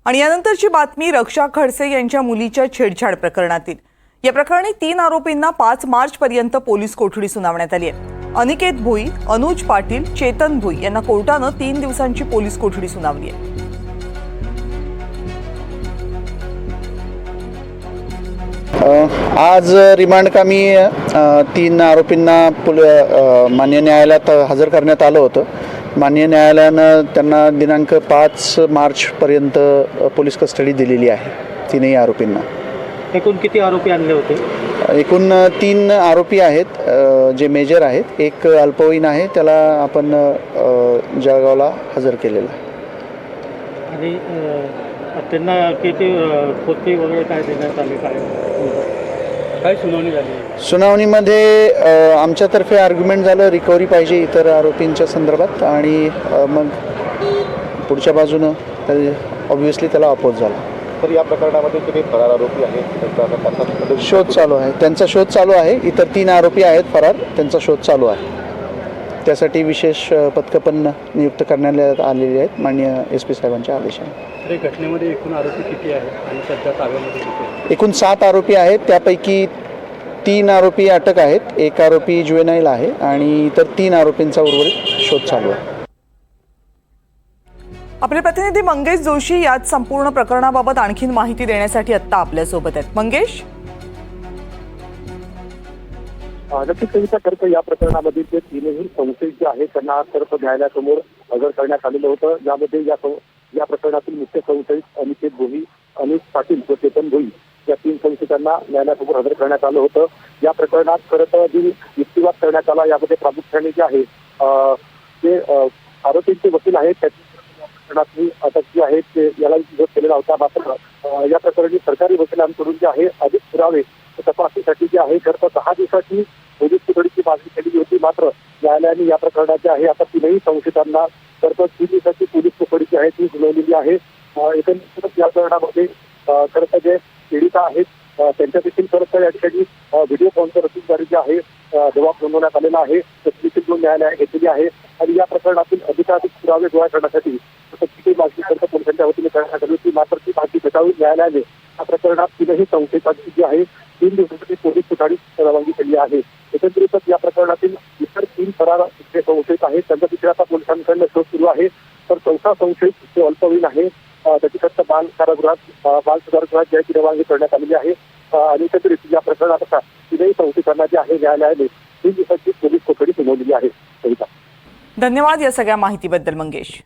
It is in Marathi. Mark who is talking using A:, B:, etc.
A: आणि यानंतरची बातमी रक्षा खडसे यांच्या मुलीच्या छेडछाड प्रकरणातील। या प्रकरणी 3 आरोपींना 5 मार्च पर्यंत पोलीस कोठडी सुनावण्यात आली आहे। अनिकेत भोई, अनुज पाटील, चेतन भोई यांना कोर्टाने 3 दिवसांची पोलीस कोठडी सुनावली आहे।
B: आज रिमांड कामी 3 आरोपींना मान्य न्यायालयात हजर करण्यात आलं होतं। मान्य न्यायालयानं त्यांना दिनांक 5 मार्च पर्यंत पोलीस कस्टडी दिलेली आहे। 3ही आरोपींना
C: एकूण किती आरोपी आणले होते?
B: एकूण 3 आरोपी आहेत जे मेजर आहेत। एक अल्पवयीन आहे, त्याला आपण जळगावला हजर केलेलं आहे।
C: आणि त्यांना किती पोथी वगैरे काय देण्यात आले, काय सुनावणी झाली?
B: सुनावणीमध्ये आमच्यातर्फे आर्ग्युमेंट झालं रिकव्हरी पाहिजे इतर आरोपींच्या संदर्भात, आणि मग पुढच्या बाजूनं ऑब्व्हियसली त्याला अपोज झाला।
D: तर या प्रकरणामध्ये किती फरार आरोपी आहेत?
B: शोध चालू आहे, त्यांचा शोध चालू आहे। इतर 3 आरोपी आहेत फरार, त्यांचा शोध चालू आहे। त्यासाठी विशेष पथकं पण नियुक्त करण्यात आलेली आहेत माननीय SP साहेबांच्या आदेशाने।
C: तर घटनेमध्ये एकूण आरोपी किती आहेत आणि सध्या ताब्यामध्ये किती आहेत?
B: एकूण 7 आरोपी आहेत, त्यापैकी 3 आरोपी अटक आहेत, 1 आरोपी जुवेनाईल आहे आणि इतर 3 आरोपींचा उर्वरित शोध चालू आहे।
A: आपले प्रतिनिधी मंगेश जोशी यात संपूर्ण प्रकरणाबाबत आणखी माहिती देण्यासाठी आता आपल्यासोबत आहेत। मंगेश,
D: नक्कीच कविता खरं तर या प्रकरणामध्ये जे 3ही संशयित जे आहेत त्यांना खरं न्यायालयासमोर हजर करण्यात आलेलं होतं। यामध्ये या प्रकरणातील मुख्य संशयित अनिकेत भोई, अनुज पाटील व चेतन भोई या 3 संशयितांना न्यायालयासमोर हजर करण्यात आलं होतं। या प्रकरणात खरं तर जी युक्तिवाद करण्यात आला यामध्ये प्रामुख्याने जे आहे ते आरोपींचे वकील आहेत त्याची प्रकरणातली अटक जी आहे ते याला विरोध केलेला होता। मात्र या प्रकरणी सरकारी वकिलांकडून जे आहे अधिक पुरावे तपासणीसाठी जे आहे खरं तर 10 दिवसाची पोलीस कोठडीची मागणी केलेली होती। मात्र न्यायालयाने या प्रकरणात जे आहे आता 3ही संशयितांना खरं तर 3 दिवसाची पोलीस कोठडी जी आहे ती सुनावलेली आहे। एकंदरीत या प्रकरणामध्ये खरं तर जे पीडिता आहेत त्यांच्या देखील खरं तर या ठिकाणी व्हिडिओ कॉन्फरन्सिंगद्वारे जे आहे जबाब नोंदवण्यात आलेला आहे, त्याची देखील न्यायालयाने घेतलेली आहे। आणि या प्रकरणातील अधिकाधिक पुरावे गोळा करण्यासाठी मागणी खरं तर पोलिसांच्या वतीने करण्यात आली होती। मात्र ती मागणी फेटाळून न्यायालयाने या प्रकरणात 3ही संशयितांची जी आहे 3 दिवसांची पोलीस कोठडी परवानगी केली आहे। एकंदरीतच या प्रकरणातील इतर 3 फरार जे संशयित आहेत त्यांचा देखील आता पोलिसांकडून शोध सुरू आहे। तर 4था संशयित जो अल्पवयीन आहे त्याची खरं बाल सुधारगृहात ज्याची रवानगी करण्यात आलेली आहे। आणि एकंदरीत या प्रकरणात आता 3ही संशयितांना जे आहे न्यायालयाने 3 दिवसांची पोलीस कोठडी सुनावलेली आहे।
A: धन्यवाद या सगळ्या माहितीबद्दल मंगेश।